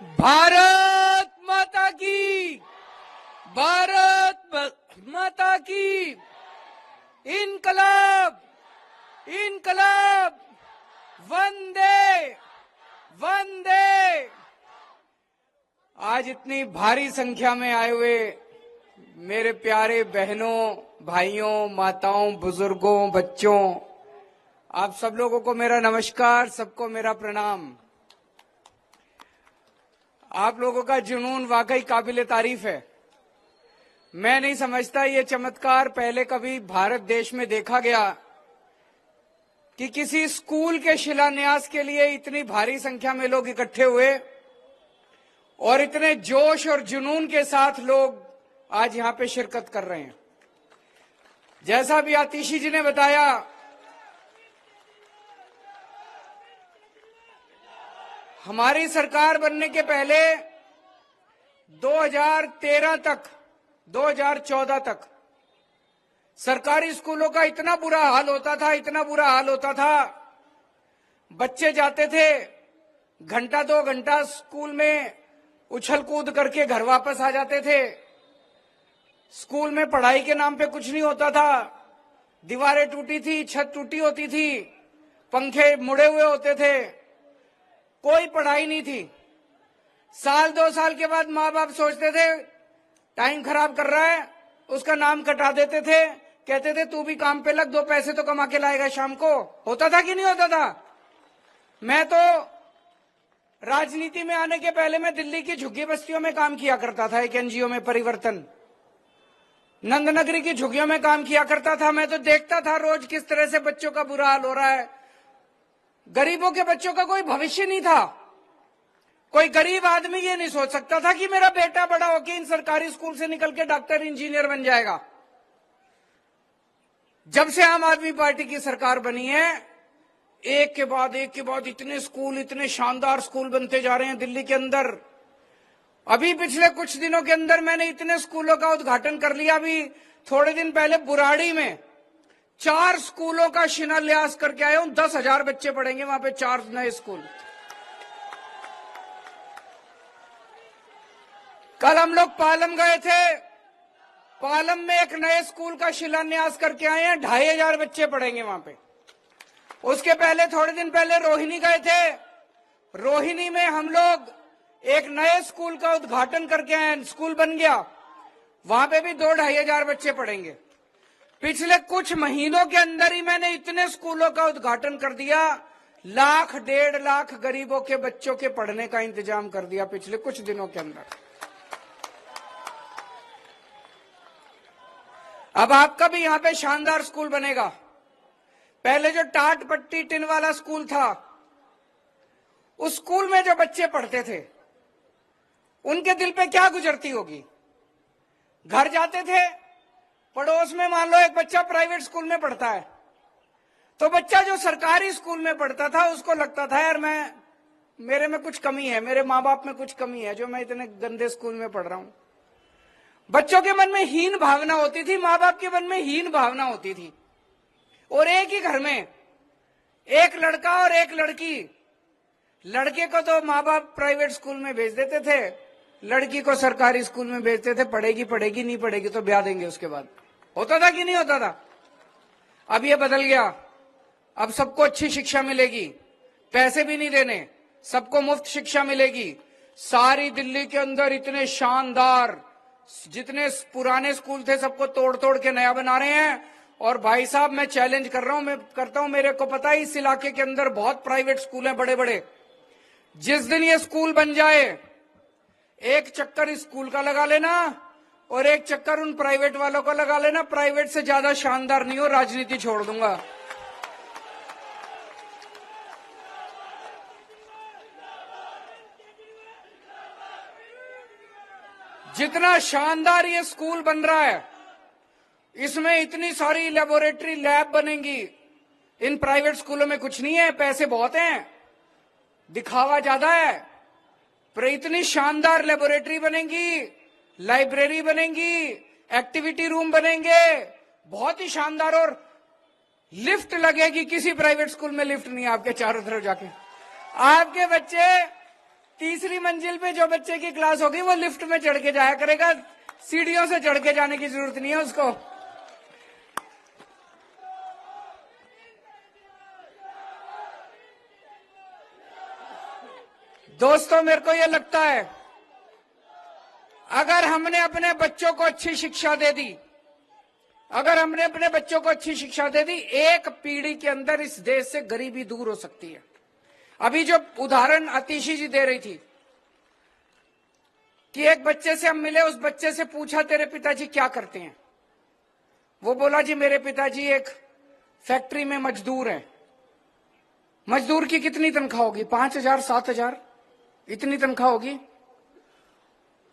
भारत माता की, भारत माता की, इनकलाब, इनकलाब, वंदे वंदे। आज इतनी भारी संख्या में आए हुए मेरे प्यारे बहनों, भाइयों, माताओं, बुजुर्गों, बच्चों, आप सब लोगों को मेरा नमस्कार, सबको मेरा प्रणाम। आप लोगों का जुनून वाकई काबिले तारीफ है। मैं नहीं समझता ये चमत्कार पहले कभी भारत देश में देखा गया कि किसी स्कूल के शिलान्यास के लिए इतनी भारी संख्या में लोग इकट्ठे हुए और इतने जोश और जुनून के साथ लोग आज यहां पे शिरकत कर रहे हैं। जैसा भी आतिशी जी ने बताया, हमारी सरकार बनने के पहले 2013 तक, 2014 तक सरकारी स्कूलों का इतना बुरा हाल होता था, इतना बुरा हाल होता था। बच्चे जाते थे, घंटा 2 घंटा स्कूल में उछल कूद करके घर वापस आ जाते थे। स्कूल में पढ़ाई के नाम पे कुछ नहीं होता था। दीवारें टूटी थी, छत टूटी होती थी, पंखे मुड़े हुए होते थे, कोई पढ़ाई नहीं थी। साल 2 साल के बाद माँ बाप सोचते थे टाइम खराब कर रहा है, उसका नाम कटा देते थे, कहते थे तू भी काम पे लग, 2 पैसे तो कमा के लाएगा शाम को। होता था कि नहीं होता था? मैं तो राजनीति में आने के पहले मैं दिल्ली की झुग्गी बस्तियों में काम किया करता था, एक एनजीओ में, परिवर्तन नंदनगरी की झुग्गियों में काम किया करता था। मैं तो देखता था रोज किस तरह से बच्चों का बुरा हाल हो रहा है। गरीबों के बच्चों का कोई भविष्य नहीं था। कोई गरीब आदमी ये नहीं सोच सकता था कि मेरा बेटा बड़ा होकर इन सरकारी स्कूल से निकल के डॉक्टर, इंजीनियर बन जाएगा। जब से आम आदमी पार्टी की सरकार बनी है, एक के बाद इतने स्कूल, इतने शानदार स्कूल बनते जा रहे हैं दिल्ली के अंदर। अभी पिछले कुछ दिनों के अंदर मैंने इतने स्कूलों का उद्घाटन कर लिया। अभी थोड़े दिन पहले बुराड़ी में 4 स्कूलों का शिलान्यास करके आया हूं। 10,000 बच्चे पढ़ेंगे वहां पे, 4 नए स्कूल। कल हम लोग पालम गए थे, पालम में एक नए स्कूल का शिलान्यास करके आए हैं, 2,500 बच्चे पढ़ेंगे वहां पे। उसके पहले थोड़े दिन पहले रोहिणी गए थे। रोहिणी में हम लोग एक नए स्कूल का उद्घाटन करके आए, स्कूल बन गया, वहां पे भी 2,500 बच्चे पढ़ेंगे। पिछले कुछ महीनों के अंदर ही मैंने इतने स्कूलों का उद्घाटन कर दिया, 1,00,000 1.5 लाख गरीबों के बच्चों के पढ़ने का इंतजाम कर दिया पिछले कुछ दिनों के अंदर। अब आपका भी यहां पे शानदार स्कूल बनेगा। पहले जो टाट पट्टी टिन वाला स्कूल था, उस स्कूल में जो बच्चे पढ़ते थे उनके दिल पे क्या गुजरती होगी। घर जाते थे, पड़ोस में मान लो एक बच्चा प्राइवेट स्कूल में पढ़ता है, तो बच्चा जो सरकारी स्कूल में पढ़ता था उसको लगता था यार मेरे में कुछ कमी है, मेरे माँ बाप में कुछ कमी है जो मैं इतने गंदे स्कूल में पढ़ रहा हूं। बच्चों के मन में हीन भावना होती थी, माँ बाप के मन में हीन भावना होती थी। और एक ही घर में एक लड़का और एक लड़की, लड़के को तो माँ बाप प्राइवेट स्कूल में भेज देते थे, लड़की को सरकारी स्कूल में भेजते थे। पढ़ेगी पढ़ेगी, नहीं पढ़ेगी तो ब्याह देंगे उसके बाद। होता था कि नहीं होता था? अब ये बदल गया। अब सबको अच्छी शिक्षा मिलेगी, पैसे भी नहीं देने, सबको मुफ्त शिक्षा मिलेगी। सारी दिल्ली के अंदर इतने शानदार, जितने पुराने स्कूल थे सबको तोड़ तोड़ के नया बना रहे हैं। और भाई साहब, मैं चैलेंज कर रहा हूं, मैं करता हूं, मेरे को पता है इस इलाके के अंदर बहुत प्राइवेट स्कूल हैं बड़े बड़े। जिस दिन ये स्कूल बन जाए, एक चक्कर इस स्कूल का लगा लेना और एक चक्कर उन प्राइवेट वालों को लगा लेना। प्राइवेट से ज्यादा शानदार नहीं हो, राजनीति छोड़ दूंगा। जितना शानदार ये स्कूल बन रहा है, इसमें इतनी सारी लेबोरेटरी, लैब बनेंगी। इन प्राइवेट स्कूलों में कुछ नहीं है, पैसे बहुत हैं, दिखावा ज्यादा है, पर इतनी शानदार लेबोरेटरी बनेंगी, लाइब्रेरी बनेंगी, एक्टिविटी रूम बनेंगे, बहुत ही शानदार। और लिफ्ट लगेगी, किसी प्राइवेट स्कूल में लिफ्ट नहीं है आपके चारों तरफ जाके। आपके बच्चे तीसरी मंजिल पे जो बच्चे की क्लास होगी वो लिफ्ट में चढ़ के जाया करेगा, सीढ़ियों से चढ़ के जाने की जरूरत नहीं है उसको। दोस्तों, मेरे को यह लगता है अगर हमने अपने बच्चों को अच्छी शिक्षा दे दी, अगर हमने अपने बच्चों को अच्छी शिक्षा दे दी, एक पीढ़ी के अंदर इस देश से गरीबी दूर हो सकती है। अभी जो उदाहरण अतिशी जी दे रही थी कि एक बच्चे से हम मिले, उस बच्चे से पूछा तेरे पिताजी क्या करते हैं? वो बोला जी मेरे पिताजी एक फैक्ट्री में मजदूर हैं। मजदूर की कितनी तनख्वाह होगी? 5,000 7,000 इतनी तनख्वाह होगी।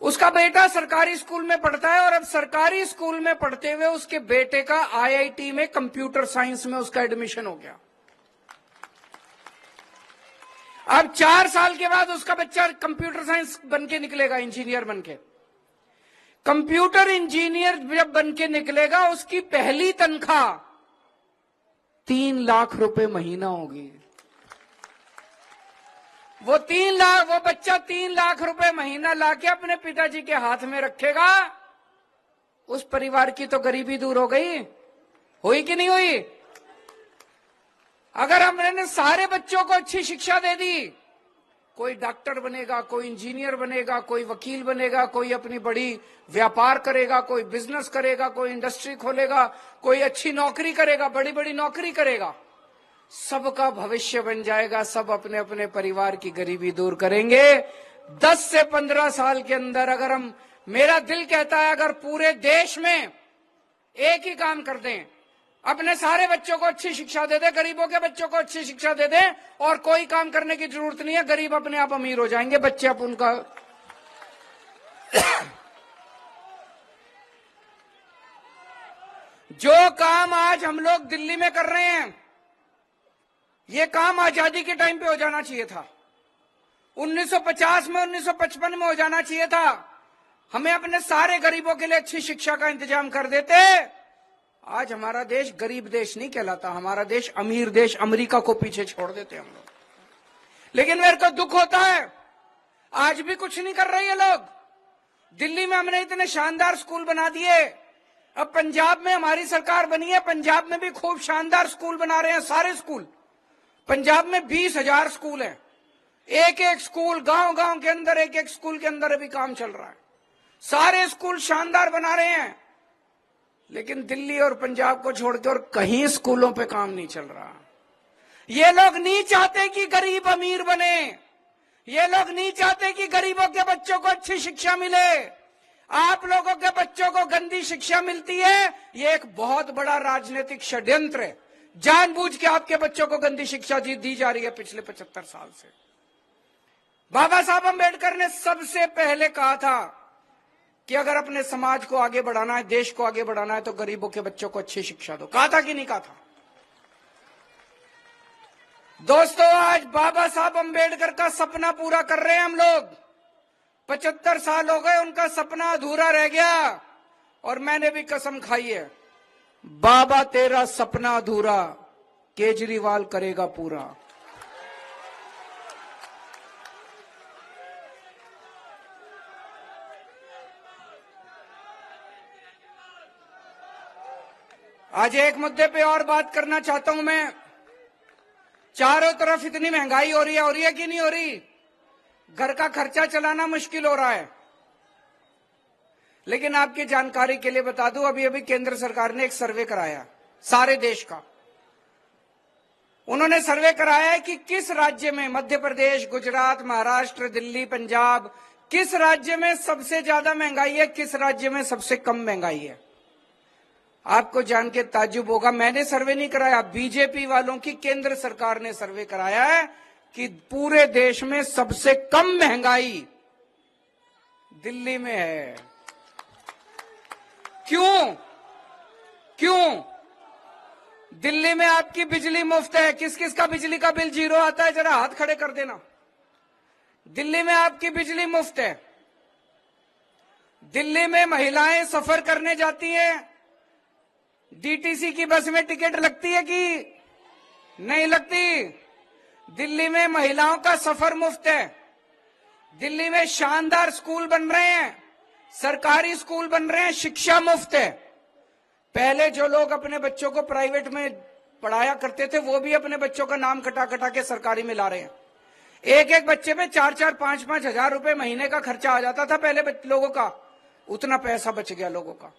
उसका बेटा सरकारी स्कूल में पढ़ता है और अब सरकारी स्कूल में पढ़ते हुए उसके बेटे का आईआईटी में कंप्यूटर साइंस में उसका एडमिशन हो गया। अब 4 साल के बाद उसका बच्चा कंप्यूटर साइंस बन के निकलेगा, इंजीनियर बन के। कंप्यूटर इंजीनियर जब बन के निकलेगा, उसकी पहली तनख्वाह 3 लाख रुपए महीना होगी। वो बच्चा 3 लाख रुपए महीना लाके अपने पिताजी के हाथ में रखेगा। उस परिवार की तो गरीबी दूर हो गई, हुई कि नहीं हुई? अगर हमने सारे बच्चों को अच्छी शिक्षा दे दी, कोई डॉक्टर बनेगा, कोई इंजीनियर बनेगा, कोई वकील बनेगा, कोई अपनी बड़ी व्यापार करेगा, कोई बिजनेस करेगा, कोई इंडस्ट्री खोलेगा, कोई अच्छी नौकरी करेगा, बड़ी बड़ी नौकरी करेगा, सबका भविष्य बन जाएगा। सब अपने अपने परिवार की गरीबी दूर करेंगे। 10 से 15 साल के अंदर अगर हम, मेरा दिल कहता है अगर पूरे देश में एक ही काम कर दें, अपने सारे बच्चों को अच्छी शिक्षा दे दें, गरीबों के बच्चों को अच्छी शिक्षा दे दें, और कोई काम करने की जरूरत नहीं है, गरीब अपने आप अमीर हो जाएंगे, बच्चे अब उनका जो काम आज हम लोग दिल्ली में कर रहे हैं, ये काम आजादी के टाइम पे हो जाना चाहिए था। 1950 में, 1955 में हो जाना चाहिए था। हमें अपने सारे गरीबों के लिए अच्छी शिक्षा का इंतजाम कर देते, आज हमारा देश गरीब देश नहीं कहलाता, हमारा देश अमीर देश, अमेरिका को पीछे छोड़ देते हम लोग। लेकिन मेरे को दुख होता है आज भी कुछ नहीं कर रहे ये लोग। दिल्ली में हमने इतने शानदार स्कूल बना दिए, अब पंजाब में हमारी सरकार बनी है, पंजाब में भी खूब शानदार स्कूल बना रहे हैं। सारे स्कूल पंजाब में 20,000 स्कूल हैं, एक एक स्कूल गांव गांव के अंदर, एक एक स्कूल के अंदर अभी काम चल रहा है। सारे स्कूल शानदार बना रहे हैं, लेकिन दिल्ली और पंजाब को छोड़कर और कहीं स्कूलों पे काम नहीं चल रहा। ये लोग नहीं चाहते कि गरीब अमीर बने, ये लोग नहीं चाहते कि गरीबों के बच्चों को अच्छी शिक्षा मिले। आप लोगों के बच्चों को गंदी शिक्षा मिलती है, ये एक बहुत बड़ा राजनीतिक षड्यंत्र है। जानबूझ के आपके बच्चों को गंदी शिक्षा दी जा रही है पिछले 75 साल से। बाबा साहब अम्बेडकर ने सबसे पहले कहा था कि अगर अपने समाज को आगे बढ़ाना है, देश को आगे बढ़ाना है, तो गरीबों के बच्चों को अच्छी शिक्षा दो। कहा था कि नहीं कहा था? दोस्तों, आज बाबा साहब अम्बेडकर का सपना पूरा कर रहे हैं हम लोग। 75 साल हो गए, उनका सपना अधूरा रह गया, और मैंने भी कसम खाई है, बाबा तेरा सपना अधूरा केजरीवाल करेगा पूरा। आज एक मुद्दे पे और बात करना चाहता हूं मैं। चारों तरफ इतनी महंगाई हो रही है कि नहीं हो रही? घर का खर्चा चलाना मुश्किल हो रहा है। लेकिन आपकी जानकारी के लिए बता दूं, अभी अभी केंद्र सरकार ने एक सर्वे कराया सारे देश का। उन्होंने सर्वे कराया है कि किस राज्य में, मध्य प्रदेश, गुजरात, महाराष्ट्र, दिल्ली, पंजाब, किस राज्य में सबसे ज्यादा महंगाई है, किस राज्य में सबसे कम महंगाई है। आपको जान के ताज्जुब होगा, मैंने सर्वे नहीं कराया, बीजेपी वालों की केंद्र सरकार ने सर्वे कराया है कि पूरे देश में सबसे कम महंगाई दिल्ली में है। क्यों? दिल्ली में आपकी बिजली मुफ्त है। किस किस का बिजली का बिल जीरो आता है, जरा हाथ खड़े कर देना। दिल्ली में आपकी बिजली मुफ्त है। दिल्ली में महिलाएं सफर करने जाती हैं, डीटीसी की बस में टिकट लगती है कि नहीं लगती? दिल्ली में महिलाओं का सफर मुफ्त है। दिल्ली में शानदार स्कूल बन रहे हैं, सरकारी स्कूल बन रहे हैं, शिक्षा मुफ्त है। पहले जो लोग अपने बच्चों को प्राइवेट में पढ़ाया करते थे वो भी अपने बच्चों का नाम कटा कटा के सरकारी में ला रहे हैं। एक एक बच्चे पे 4-4, 5-5 हजार रुपए महीने का खर्चा आ जाता था पहले लोगों का, उतना पैसा बच गया लोगों का।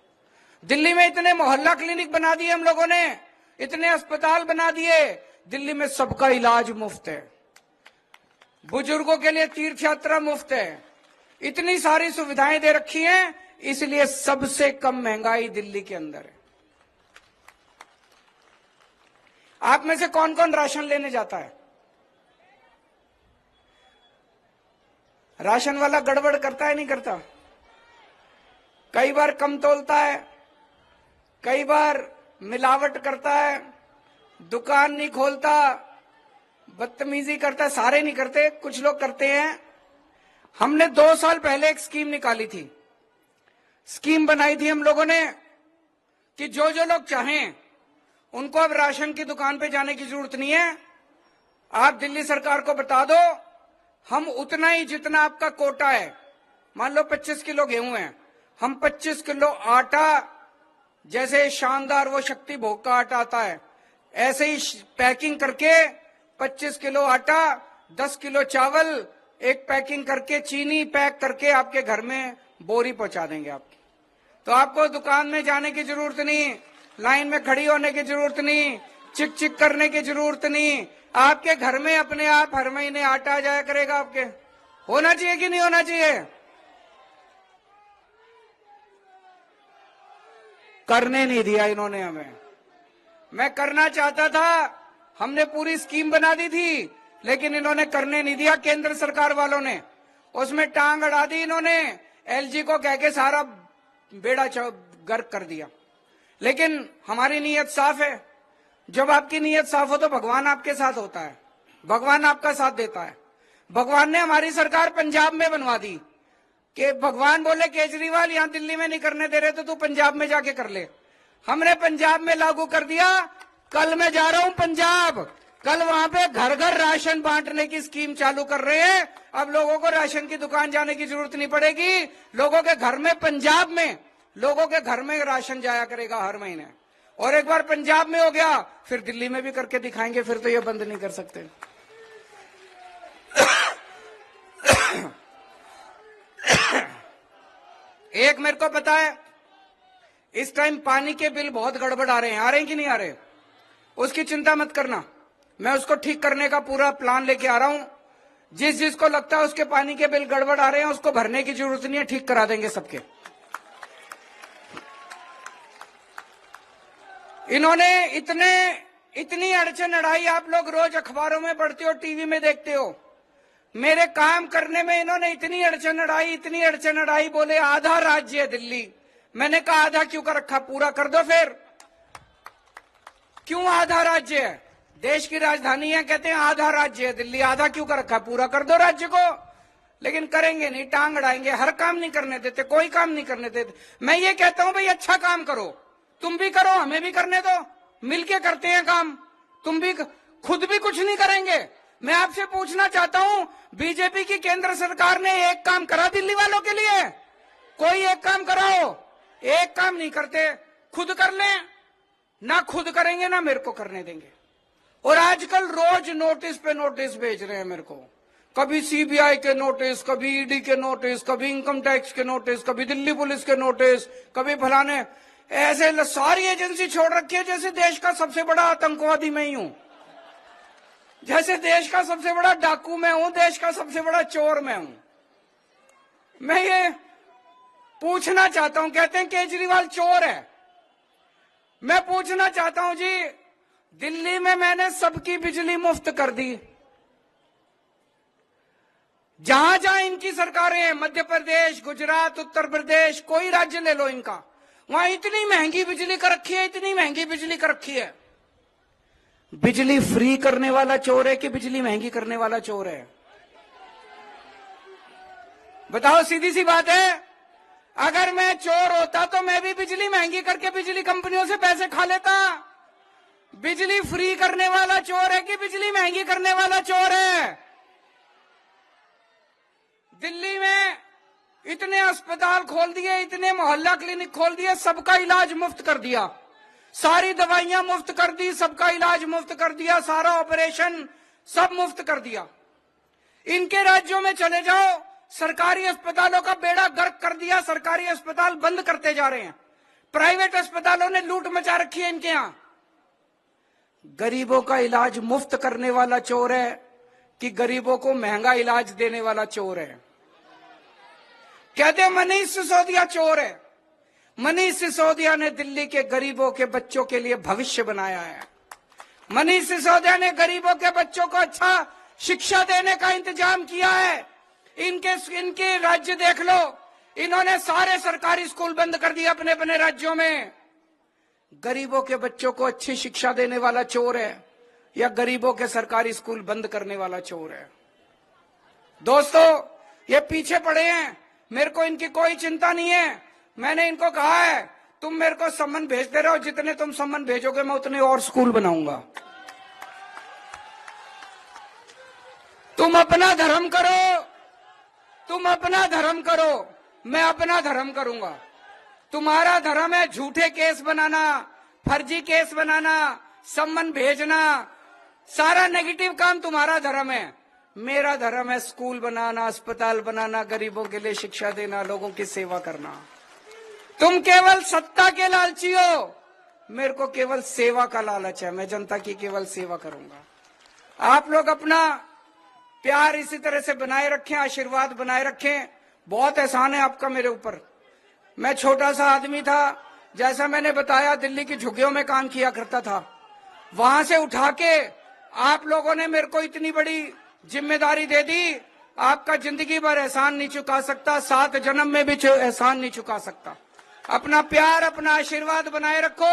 दिल्ली में इतने मोहल्ला क्लिनिक बना दिए हम लोगों ने, इतने अस्पताल बना दिए, दिल्ली में सबका इलाज मुफ्त है, बुजुर्गों के लिए तीर्थ यात्रा मुफ्त है, इतनी सारी सुविधाएं दे रखी हैं, इसलिए सबसे कम महंगाई दिल्ली के अंदर है। आप में से कौन कौन राशन लेने जाता है? राशन वाला गड़बड़ करता है नहीं करता? कई बार कम तोलता है, कई बार मिलावट करता है, दुकान नहीं खोलता, बदतमीजी करता है। सारे नहीं करते, कुछ लोग करते हैं। हमने 2 साल पहले एक स्कीम निकाली थी, स्कीम बनाई थी हम लोगों ने कि जो जो लोग चाहें उनको अब राशन की दुकान पे जाने की जरूरत नहीं है। आप दिल्ली सरकार को बता दो, हम उतना ही जितना आपका कोटा है, मान लो 25 किलो गेहूं है, हम 25 किलो आटा, जैसे शानदार वो शक्ति भोग का आटा आता है, ऐसे ही पैकिंग करके 25 किलो आटा, 10 किलो चावल, एक पैकिंग करके चीनी पैक करके आपके घर में बोरी पहुंचा देंगे आपकी। तो आपको दुकान में जाने की जरूरत नहीं, लाइन में खड़ी होने की जरूरत नहीं, चिक चिक करने की जरूरत नहीं, आपके घर में अपने आप हर महीने आटा आ जाया करेगा आपके। होना चाहिए कि नहीं होना चाहिए? करने नहीं दिया इन्होंने हमें। मैं करना चाहता था, हमने पूरी स्कीम बना दी थी, लेकिन इन्होंने करने नहीं दिया। केंद्र सरकार वालों ने उसमें टांग अड़ा दी, इन्होंने एलजी को कह के सारा बेड़ा गर्क कर दिया। लेकिन हमारी नीयत साफ है। जब आपकी नीयत साफ हो तो भगवान आपके साथ होता है, भगवान आपका साथ देता है। भगवान ने हमारी सरकार पंजाब में बनवा दी कि भगवान बोले केजरीवाल यहां दिल्ली में नहीं करने दे रहे तो तू पंजाब में जाके कर ले। हमने पंजाब में लागू कर दिया। कल मैं जा रहा हूं पंजाब, कल वहां पे घर घर राशन बांटने की स्कीम चालू कर रहे हैं। अब लोगों को राशन की दुकान जाने की जरूरत नहीं पड़ेगी, लोगों के घर में, पंजाब में लोगों के घर में राशन जाया करेगा हर महीने। और एक बार पंजाब में हो गया, फिर दिल्ली में भी करके दिखाएंगे, फिर तो ये बंद नहीं कर सकते। एक मेरे को पता है, इस टाइम पानी के बिल बहुत गड़बड़ आ रहे हैं कि नहीं आ रहे? उसकी चिंता मत करना, मैं उसको ठीक करने का पूरा प्लान लेके आ रहा हूं। जिस जिसको लगता है उसके पानी के बिल गड़बड़ आ रहे हैं, उसको भरने की जरूरत नहीं है, ठीक करा देंगे सबके। इन्होंने इतनी अड़चन अड़ाई, आप लोग रोज अखबारों में पढ़ते हो, टीवी में देखते हो। मेरे काम करने में इन्होंने इतनी अड़चन अड़ाई, बोले आधा राज्य है दिल्ली। मैंने कहा आधा क्यों कर रखा, पूरा कर दो फिर। क्यों आधा राज्य है? देश की राजधानी है, कहते हैं आधा राज्य है दिल्ली, आधा क्यों कर रखा, पूरा कर दो राज्य को। लेकिन करेंगे नहीं, टांग अड़ाएंगे, हर काम नहीं करने देते, कोई काम नहीं करने देते। मैं ये कहता हूं भाई अच्छा काम करो, तुम भी करो, हमें भी करने दो, मिलके करते हैं काम। तुम भी खुद भी कुछ नहीं करेंगे। मैं आपसे पूछना चाहता हूं, बीजेपी की केंद्र सरकार ने एक काम करा दिल्ली वालों के लिए? कोई एक काम कराओ, एक काम नहीं करते। खुद कर लें, ना खुद करेंगे ना मेरे को करने देंगे। और आजकल रोज नोटिस पे नोटिस भेज रहे हैं मेरे को, कभी सीबीआई के नोटिस, कभी ईडी के नोटिस, कभी इनकम टैक्स के नोटिस, कभी दिल्ली पुलिस के नोटिस, कभी फलाने। ऐसे सारी एजेंसी छोड़ रखी है जैसे देश का सबसे बड़ा आतंकवादी मैं ही हूं, जैसे देश का सबसे बड़ा डाकू मैं हूं, देश का सबसे बड़ा चोर मैं हूं। मैं ये पूछना चाहता हूं, कहते हैं केजरीवाल चोर है। मैं पूछना चाहता हूं जी, दिल्ली में मैंने सबकी बिजली मुफ्त कर दी। जहां जहां इनकी सरकारें हैं, मध्य प्रदेश, गुजरात, उत्तर प्रदेश, कोई राज्य ले लो इनका, वहां इतनी महंगी बिजली कर रखी है, इतनी महंगी बिजली कर रखी है। बिजली फ्री करने वाला चोर है कि बिजली महंगी करने वाला चोर है? बताओ, सीधी सी बात है। अगर मैं चोर होता तो मैं भी बिजली महंगी करके बिजली कंपनियों से पैसे खा लेता। बिजली फ्री करने वाला चोर है कि बिजली महंगी करने वाला चोर है? दिल्ली में इतने अस्पताल खोल दिए, इतने मोहल्ला क्लिनिक खोल दिए, सबका इलाज मुफ्त कर दिया, सारी दवाइयां मुफ्त कर दी, सबका इलाज मुफ्त कर दिया, सारा ऑपरेशन सब मुफ्त कर दिया। इनके राज्यों में चले जाओ, सरकारी अस्पतालों का बेड़ा गर्क कर दिया, सरकारी अस्पताल बंद करते जा रहे हैं, प्राइवेट अस्पतालों ने लूट मचा रखी है इनके यहां। गरीबों का इलाज मुफ्त करने वाला चोर है कि गरीबों को महंगा इलाज देने वाला चोर है? कहते हैं मनीष सिसोदिया चोर है। मनीष सिसोदिया ने दिल्ली के गरीबों के बच्चों के लिए भविष्य बनाया है। मनीष सिसोदिया ने गरीबों के बच्चों को अच्छा शिक्षा देने का इंतजाम किया है। इनके राज्य देख लो, इन्होंने सारे सरकारी स्कूल बंद कर दिए अपने अपने राज्यों में। गरीबों के बच्चों को अच्छी शिक्षा देने वाला चोर है या गरीबों के सरकारी स्कूल बंद करने वाला चोर है? दोस्तों, ये पीछे पड़े हैं, मेरे को इनकी कोई चिंता नहीं है। मैंने इनको कहा है तुम मेरे को सम्मान भेजते रहो, जितने तुम सम्मान भेजोगे मैं उतने और स्कूल बनाऊंगा। तुम अपना धर्म करो, तुम अपना धर्म करो, मैं अपना धर्म करूंगा। तुम्हारा धर्म है झूठे केस बनाना, फर्जी केस बनाना, सम्मान भेजना, सारा नेगेटिव काम तुम्हारा धर्म है। मेरा धर्म है स्कूल बनाना, अस्पताल बनाना, गरीबों के लिए शिक्षा देना, लोगों की सेवा करना। तुम केवल सत्ता के लालची हो, मेरे को केवल सेवा का लालच है, मैं जनता की केवल सेवा करूंगा। आप लोग अपना प्यार इसी तरह से बनाए रखें, आशीर्वाद बनाए रखें। बहुत एहसान है आपका मेरे ऊपर। मैं छोटा सा आदमी था, जैसा मैंने बताया दिल्ली की झुग्गियों में काम किया करता था, वहां से उठा के आप लोगों ने मेरे को इतनी बड़ी जिम्मेदारी दे दी। आपका जिंदगी भर एहसान नहीं चुका सकता, 7 जन्म में भी एहसान नहीं चुका सकता। अपना प्यार, अपना आशीर्वाद बनाए रखो।